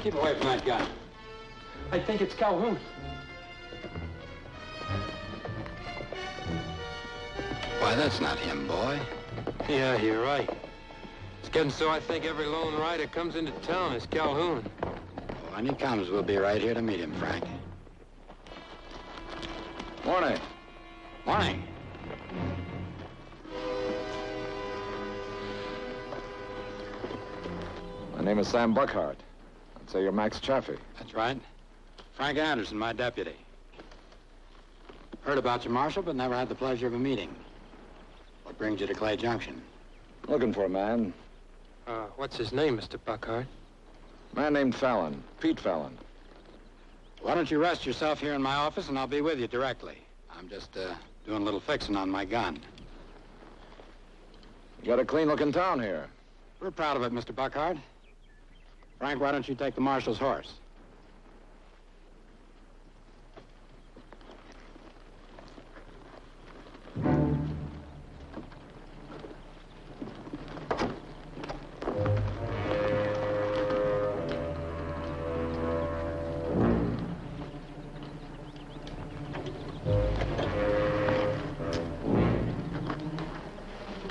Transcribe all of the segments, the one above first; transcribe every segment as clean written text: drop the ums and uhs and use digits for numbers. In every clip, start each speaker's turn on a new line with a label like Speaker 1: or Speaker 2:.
Speaker 1: Keep away from that gun.
Speaker 2: I think it's Calhoun.
Speaker 1: Why, that's not him, boy.
Speaker 2: Yeah, you're right. It's getting so I think every lone rider comes into town is Calhoun.
Speaker 1: Oh, when he comes, we'll be right here to meet him, Frank.
Speaker 3: Morning.
Speaker 1: Morning.
Speaker 3: My name is Sam Buckhart. I'd say you're Max Chaffee.
Speaker 1: That's right. Frank Anderson, my deputy. Heard about you, Marshal, but never had the pleasure of a meeting. What brings you to Clay Junction?
Speaker 3: Looking for a man.
Speaker 2: What's his name, Mr. Buckhart?
Speaker 3: Man named Fallon. Pete Fallon.
Speaker 1: Why don't you rest yourself here in my office, and I'll be with you directly. I'm just, doing a little fixing on my gun.
Speaker 3: You got a clean-looking town here.
Speaker 1: We're proud of it, Mr. Buckhart. Frank, why don't you take the marshal's horse?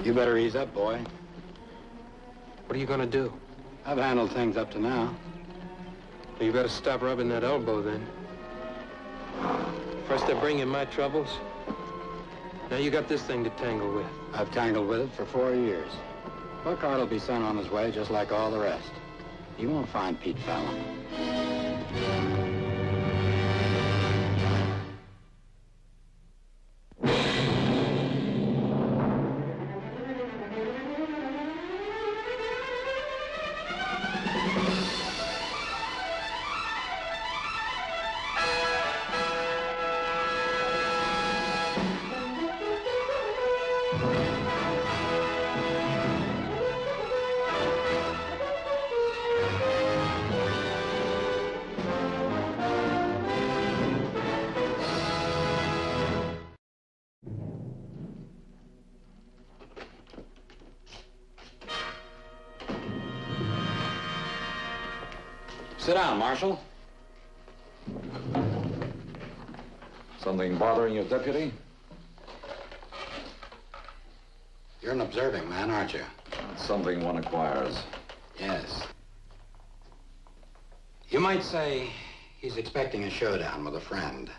Speaker 1: You better ease up, boy.
Speaker 2: What are you gonna do?
Speaker 1: I've handled things up to now.
Speaker 2: Well, you better stop rubbing that elbow, then. First I bring you my troubles. Now you got this thing to tangle with.
Speaker 1: I've tangled with it for 4 years. Buckhart will be sent on his way just like all the rest. You won't find Pete Fallon. Sit down, Marshal.
Speaker 3: Something bothering you, deputy?
Speaker 1: You're an observing man, aren't you?
Speaker 3: It's something one acquires.
Speaker 1: Yes. You might say he's expecting a showdown with a friend.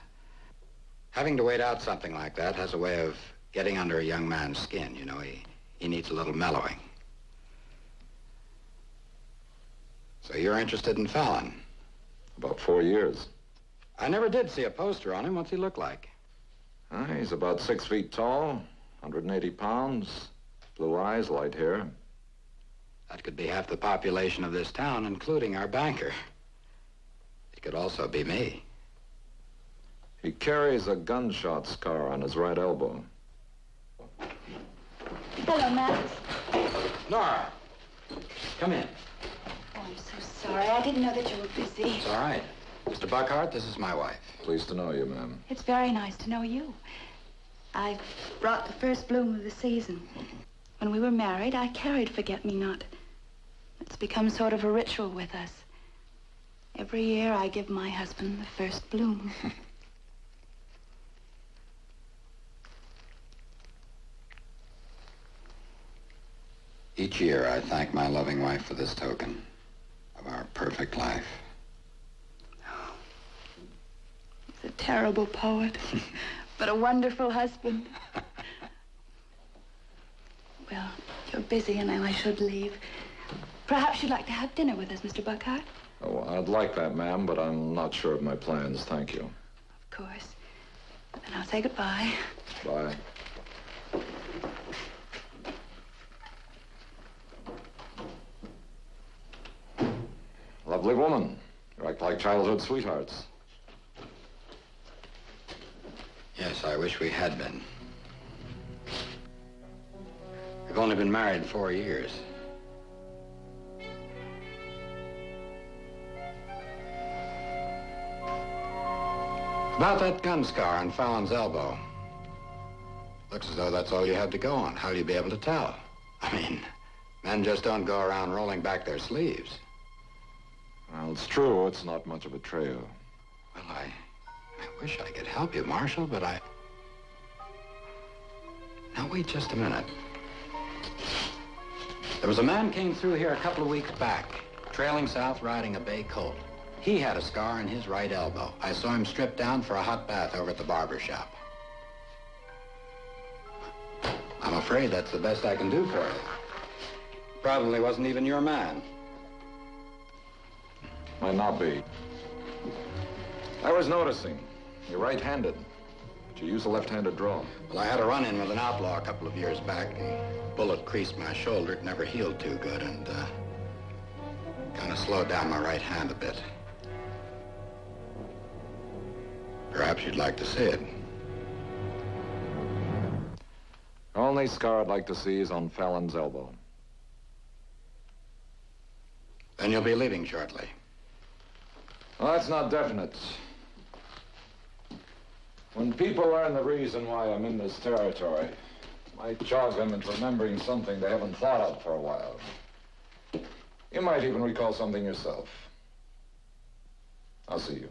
Speaker 1: Having to wait out something like that has a way of getting under a young man's skin. You know, he needs a little mellowing. So you're interested in Fallon?
Speaker 3: About 4 years.
Speaker 1: I never did see a poster on him. What's he look like?
Speaker 3: He's about 6 feet tall, 180 pounds, blue eyes, light hair.
Speaker 1: That could be half the population of this town, including our banker. It could also be me.
Speaker 3: He carries a gunshot scar on his right elbow.
Speaker 4: Hello, Max.
Speaker 1: Nora, come in.
Speaker 4: Oh, I'm so sorry. I didn't know that you were busy.
Speaker 1: It's all right. Mr. Buckhart, this is my wife.
Speaker 3: Pleased to know you, ma'am.
Speaker 4: It's very nice to know you. I brought the first bloom of the season. When we were married, I carried Forget-Me-Not. It's become sort of a ritual with us. Every year, I give my husband the first bloom.
Speaker 1: Each year, I thank my loving wife for this token of our perfect life.
Speaker 4: He's a terrible poet, but a wonderful husband. Well, you're busy, and I should leave. Perhaps you'd like to have dinner with us, Mr. Buckhart?
Speaker 3: Oh, I'd like that, ma'am, but I'm not sure of my plans. Thank you.
Speaker 4: Of course. Then I'll say goodbye.
Speaker 3: Bye. Lovely woman. You act like childhood sweethearts.
Speaker 1: Yes, I wish we had been. We've only been married 4 years. About that gun scar on Fallon's elbow. Looks as though that's all you had to go on. How'll you be able to tell? I mean, men just don't go around rolling back their sleeves.
Speaker 3: Well, it's true. It's not much of a trail.
Speaker 1: Well, I wish I could help you, Marshal, but I... Now, wait just a minute. There was a man came through here a couple of weeks back, trailing south riding a bay colt. He had a scar on his right elbow. I saw him stripped down for a hot bath over at the barber shop. I'm afraid that's the best I can do for you. Probably wasn't even your man.
Speaker 3: Might not be. I was noticing. You're right-handed. But you use a left-handed draw.
Speaker 1: Well, I had a run-in with an outlaw a couple of years back. The bullet creased my shoulder. It never healed too good, and kind of slowed down my right hand a bit. Perhaps you'd like to see it.
Speaker 3: The only scar I'd like to see is on Fallon's elbow.
Speaker 1: Then you'll be leaving shortly.
Speaker 3: Well, that's not definite. When people learn the reason why I'm in this territory, it might jog them into remembering something they haven't thought of for a while. You might even recall something yourself. I'll see you.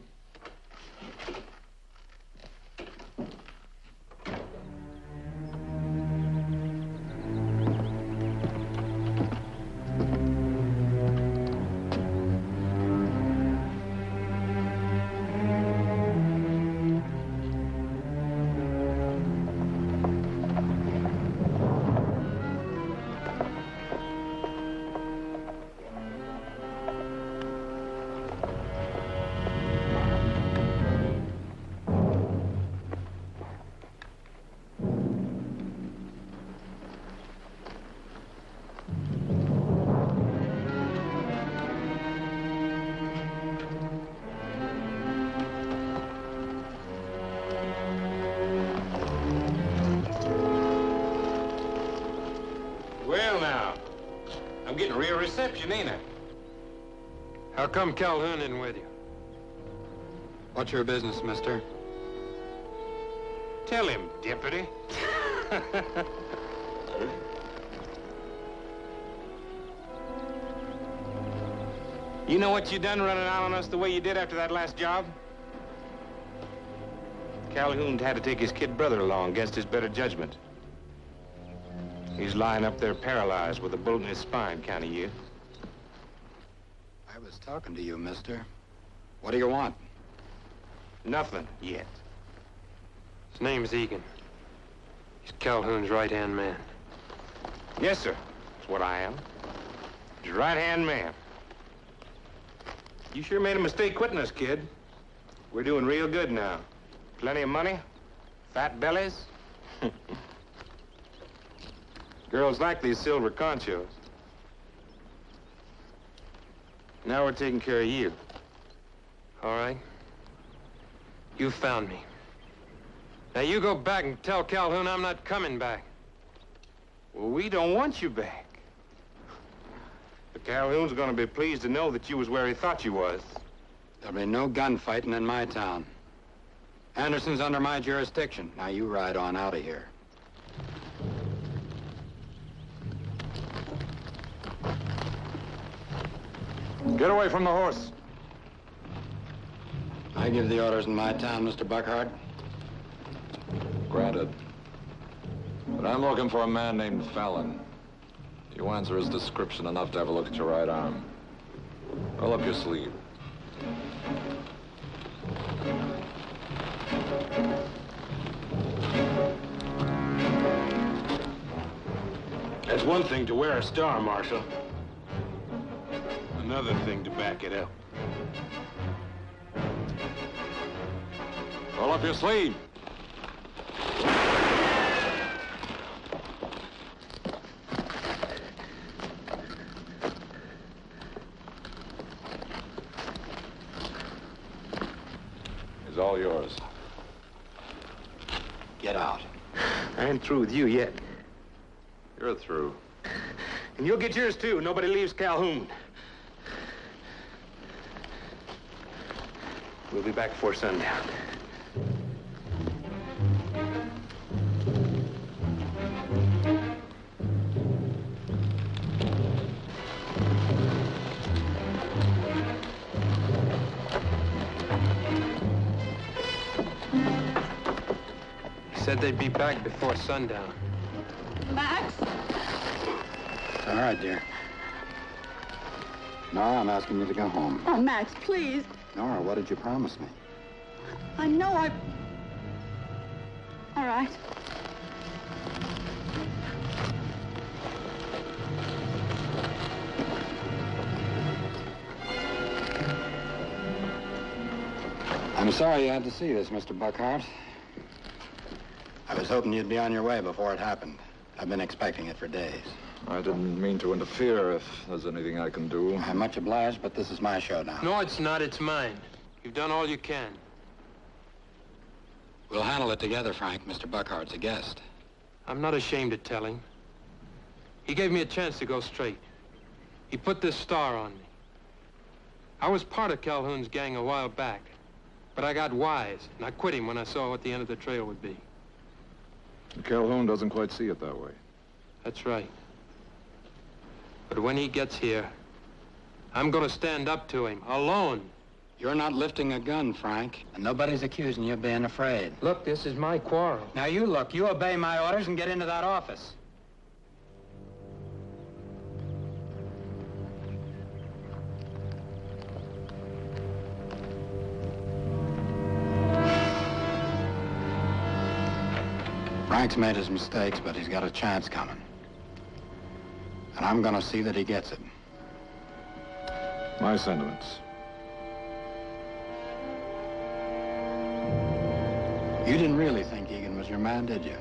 Speaker 2: I'm getting real reception, ain't I? How come Calhoun isn't with you?
Speaker 1: What's your business, mister?
Speaker 2: Tell him, deputy. You know what you done running out on us the way you did after that last job? Calhoun had to take his kid brother along against his better judgment. He's lying up there paralyzed with a bullet in his spine, county you.
Speaker 1: I was talking to you, mister. What do you want?
Speaker 2: Nothing yet.
Speaker 5: His name's Egan. He's Calhoun's right-hand man.
Speaker 2: Yes, sir. That's what I am. His right-hand man. You sure made a mistake quitting us, kid. We're doing real good now. Plenty of money, fat bellies. Girls like these silver conchos. Now we're taking care of you.
Speaker 5: All right. You found me. Now you go back and tell Calhoun I'm not coming back.
Speaker 2: Well, we don't want you back. But Calhoun's gonna be pleased to know that you was where he thought you was.
Speaker 1: There'll be no gunfighting in my town. Anderson's under my jurisdiction. Now you ride on out of here.
Speaker 3: Get away from the horse.
Speaker 1: I give the orders in my town, Mr. Buckhart.
Speaker 3: Granted. But I'm looking for a man named Fallon. You answer his description enough to have a look at your right arm. Roll up your sleeve.
Speaker 2: It's one thing to wear a star, Marshal. Another thing to back it up.
Speaker 3: Roll up your sleeve. It's all yours.
Speaker 1: Get out.
Speaker 2: I ain't through with you yet.
Speaker 3: You're through.
Speaker 2: And you'll get yours, too. Nobody leaves Calhoun. We'll be back before sundown.
Speaker 5: Said they'd be back before sundown.
Speaker 4: Max?
Speaker 1: It's all right, dear. Nora, I'm asking you to go home.
Speaker 4: Oh, Max, please.
Speaker 1: Nora, what did you promise me?
Speaker 4: I know I... All right.
Speaker 1: I'm sorry you had to see this, Mr. Buckhart. I was hoping you'd be on your way before it happened. I've been expecting it for days.
Speaker 3: I didn't mean to interfere if there's anything I can do.
Speaker 1: I'm much obliged, but this is my show now.
Speaker 5: No, it's not. It's mine. You've done all you can.
Speaker 1: We'll handle it together, Frank. Mr. Buckhart's a guest.
Speaker 5: I'm not ashamed to tell him. He gave me a chance to go straight. He put this star on me. I was part of Calhoun's gang a while back, but I got wise, and I quit him when I saw what the end of the trail would be.
Speaker 3: Calhoun doesn't quite see it that way.
Speaker 5: That's right. But when he gets here, I'm gonna stand up to him, alone.
Speaker 1: You're not lifting a gun, Frank, and nobody's accusing you of being afraid.
Speaker 5: Look, this is my quarrel.
Speaker 1: Now you look. You obey my orders and get into that office. Frank's made his mistakes, but he's got a chance coming. And I'm gonna see that he gets it.
Speaker 3: My sentiments.
Speaker 1: You didn't really think Egan was your man, did you?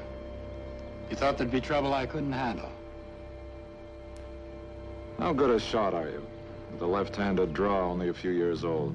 Speaker 1: You thought there'd be trouble I couldn't handle.
Speaker 3: How good a shot are you? With a left-handed draw, only a few years old.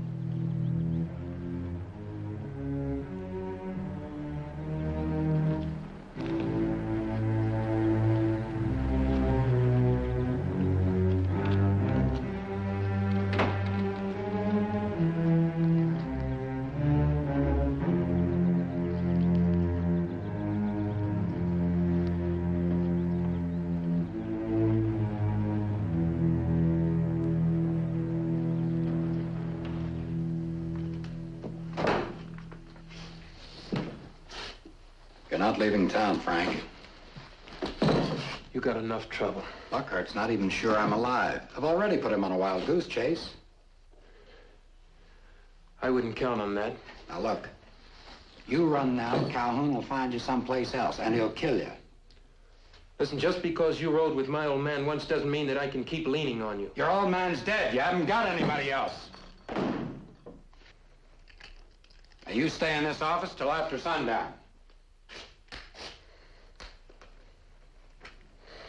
Speaker 1: You're not leaving town, Frank.
Speaker 5: You got enough trouble.
Speaker 1: Buckhart's not even sure I'm alive. I've already put him on a wild goose chase.
Speaker 5: I wouldn't count on that.
Speaker 1: Now look, you run now, Calhoun will find you someplace else, and he'll kill you.
Speaker 5: Listen, just because you rode with my old man once doesn't mean that I can keep leaning on you.
Speaker 1: Your old man's dead. You haven't got anybody else. Now you stay in this office till after sundown.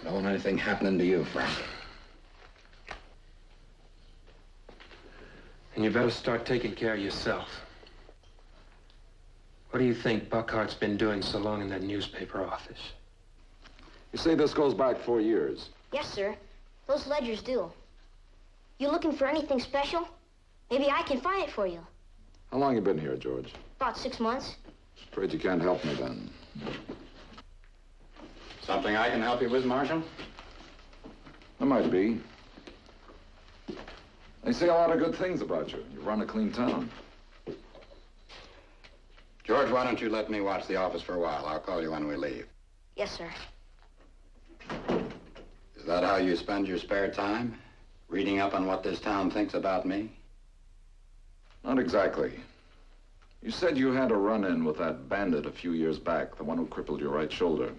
Speaker 1: Don't want anything happening to you, Frank.
Speaker 5: And you better start taking care of yourself. What do you think Buckhart's been doing so long in that newspaper office?
Speaker 3: You say this goes back 4 years?
Speaker 6: Yes, sir. Those ledgers do. You looking for anything special? Maybe I can find it for you.
Speaker 3: How long you been here, George?
Speaker 6: About 6 months.
Speaker 3: Afraid you can't help me then.
Speaker 1: Something I can help you with, Marshal?
Speaker 3: There might be. They say a lot of good things about you. You run a clean town.
Speaker 1: George, why don't you let me watch the office for a while? I'll call you when we leave.
Speaker 6: Yes, sir.
Speaker 1: Is that how you spend your spare time? Reading up on what this town thinks about me?
Speaker 3: Not exactly. You said you had a run-in with that bandit a few years back, the one who crippled your right shoulder.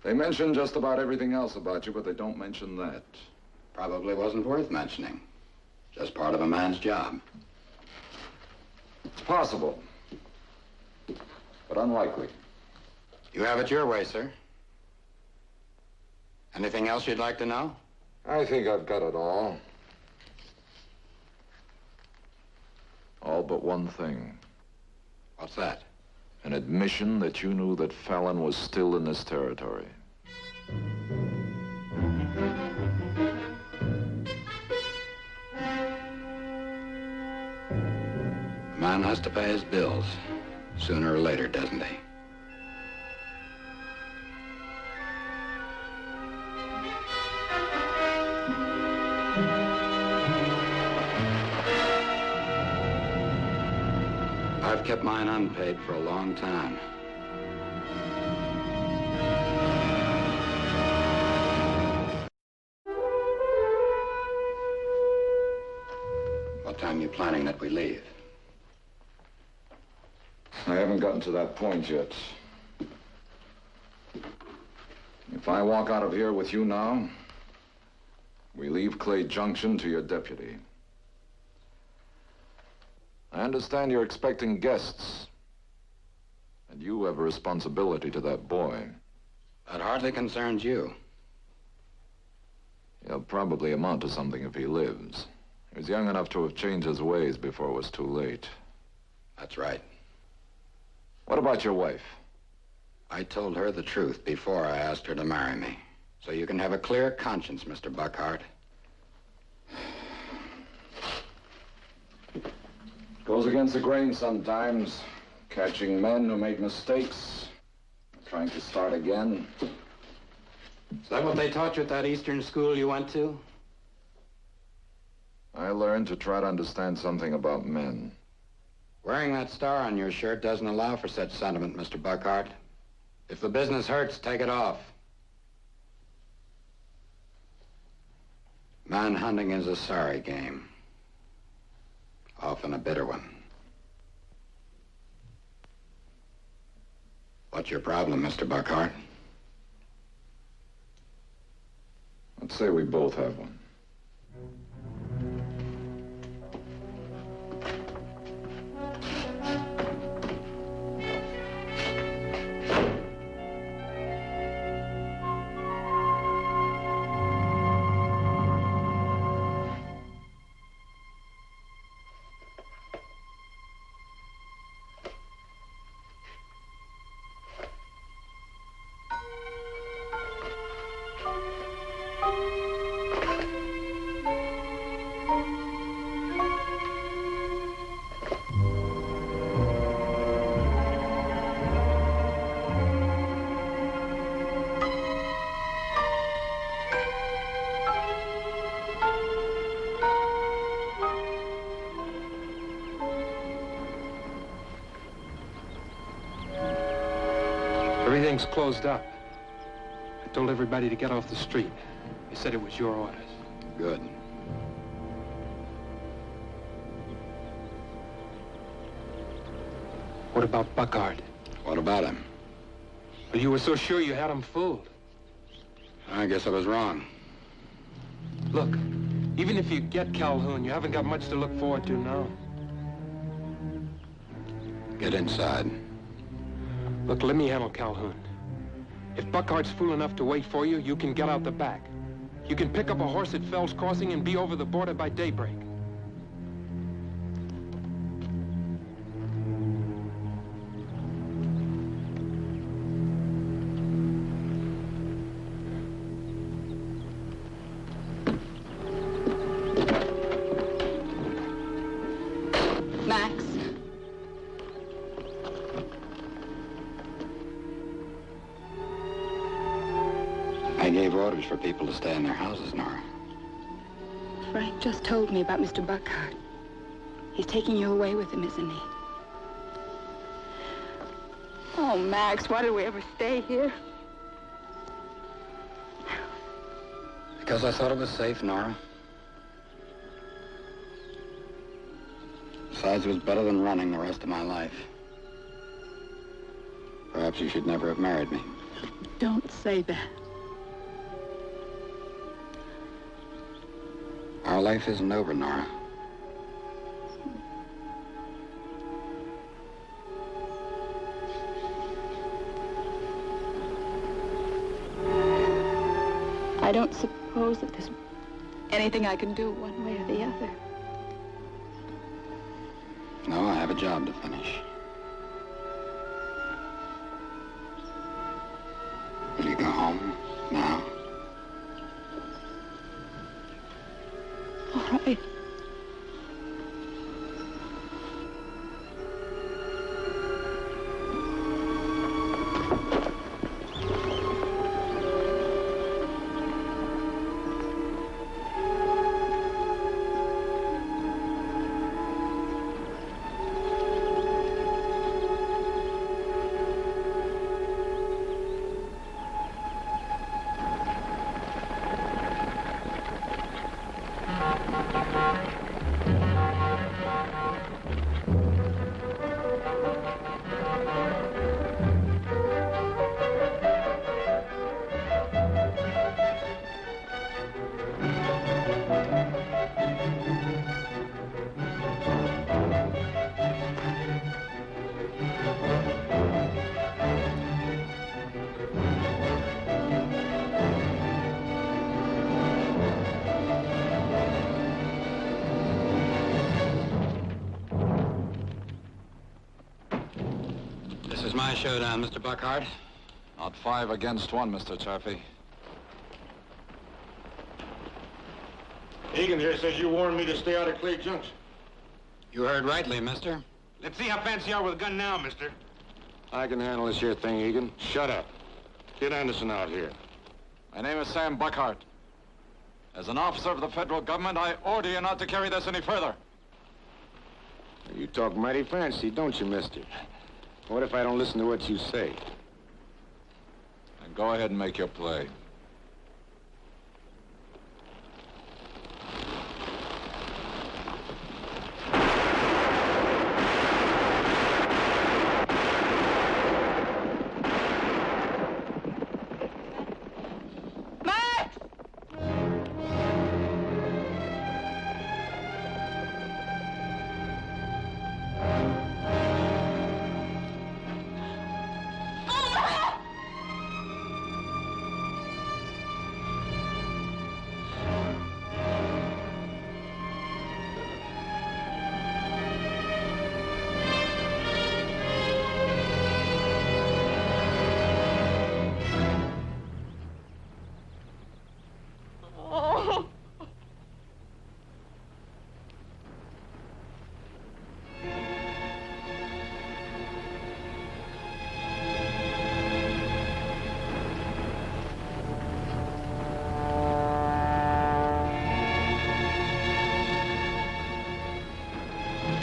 Speaker 3: They mention just about everything else about you, but they don't mention that.
Speaker 1: Probably wasn't worth mentioning. Just part of a man's job.
Speaker 3: It's possible, but unlikely.
Speaker 1: You have it your way, sir. Anything else you'd like to know?
Speaker 3: I think I've got it all. All but one thing.
Speaker 1: What's that?
Speaker 3: An admission that you knew that Fallon was still in this territory.
Speaker 1: A man has to pay his bills, sooner or later, doesn't he? I've kept mine unpaid for a long time. time you planning that we leave?
Speaker 3: I haven't gotten to that point yet. If I walk out of here with you now, we leave Clay Junction to your deputy. I understand you're expecting guests, and you have a responsibility to that boy.
Speaker 1: That hardly concerns you.
Speaker 3: He'll probably amount to something if he lives. He was young enough to have changed his ways before it was too late.
Speaker 1: That's right.
Speaker 3: What about your wife?
Speaker 1: I told her the truth before I asked her to marry me. So you can have a clear conscience, Mr. Buckhart.
Speaker 3: Goes against the grain sometimes. Catching men who make mistakes. Trying to start again.
Speaker 1: Is that what they taught you at that Eastern school you went to?
Speaker 3: I learned to try to understand something about men.
Speaker 1: Wearing that star on your shirt doesn't allow for such sentiment, Mr. Buckhart. If the business hurts, take it off. Manhunting is a sorry game. Often a bitter one. What's your problem, Mr. Buckhart?
Speaker 3: Let's say we both have one.
Speaker 5: Everything's closed up. I told everybody to get off the street. They said it was your orders.
Speaker 1: Good.
Speaker 5: What about Buckhart?
Speaker 1: What about him?
Speaker 5: Well, you were so sure you had him fooled.
Speaker 1: I guess I was wrong.
Speaker 5: Look, even if you get Calhoun, you haven't got much to look forward to now.
Speaker 1: Get inside.
Speaker 5: Look, let me handle Calhoun. If Buckhart's fool enough to wait for you, you can get out the back. You can pick up a horse at Fell's Crossing and be over the border by daybreak.
Speaker 4: Max.
Speaker 1: I gave orders for people to stay in their houses, Nora.
Speaker 4: Frank just told me about Mr. Buckhart. He's taking you away with him, isn't he? Oh, Max, why did we ever stay here?
Speaker 1: Because I thought it was safe, Nora. Besides, it was better than running the rest of my life. Perhaps you should never have married me.
Speaker 4: Don't say that.
Speaker 1: Our life isn't over, Nora.
Speaker 4: I don't suppose that there's anything I can do one way or the other.
Speaker 1: No, I have a job to finish. Will you go home now?
Speaker 4: All right.
Speaker 1: my showdown, Mr. Buckhart.
Speaker 3: Not 5 against 1, Mr. Chaffee.
Speaker 7: Egan here says you warned me to stay out of Clay Junction.
Speaker 1: You heard rightly, mister.
Speaker 7: Let's see how fancy you are with a gun now, mister.
Speaker 2: I can handle this here thing, Egan. Shut up. Get Anderson out here.
Speaker 3: My name is Sam Buckhart. As an officer of the federal government, I order you not to carry this any further.
Speaker 2: You talk mighty fancy, don't you, mister? What if I don't listen to what you say?
Speaker 3: Then go ahead and make your play.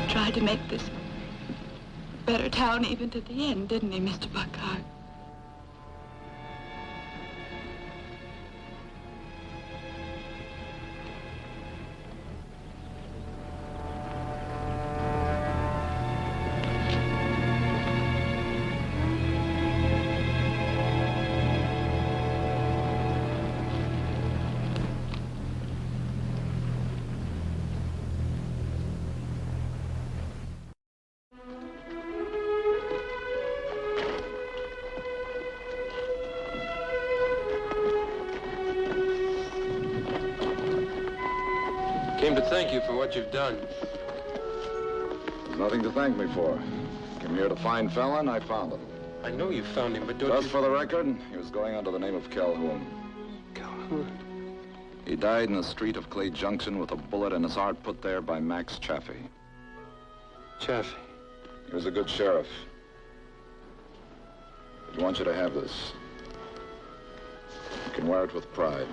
Speaker 4: Tried to make this a better town even to the end, didn't he, Mr. Buckhart?
Speaker 5: Came to thank you for what you've done.
Speaker 3: There's nothing to thank me for. Came here to find Fallon, I found him.
Speaker 5: I know you found him, but don't
Speaker 3: Just
Speaker 5: you...
Speaker 3: for the record, he was going under the name of Calhoun.
Speaker 5: Calhoun?
Speaker 3: He died in the street of Clay Junction with a bullet in his heart put there by Max Chaffee.
Speaker 5: Chaffee.
Speaker 3: He was a good sheriff. But I want you to have this. You can wear it with pride.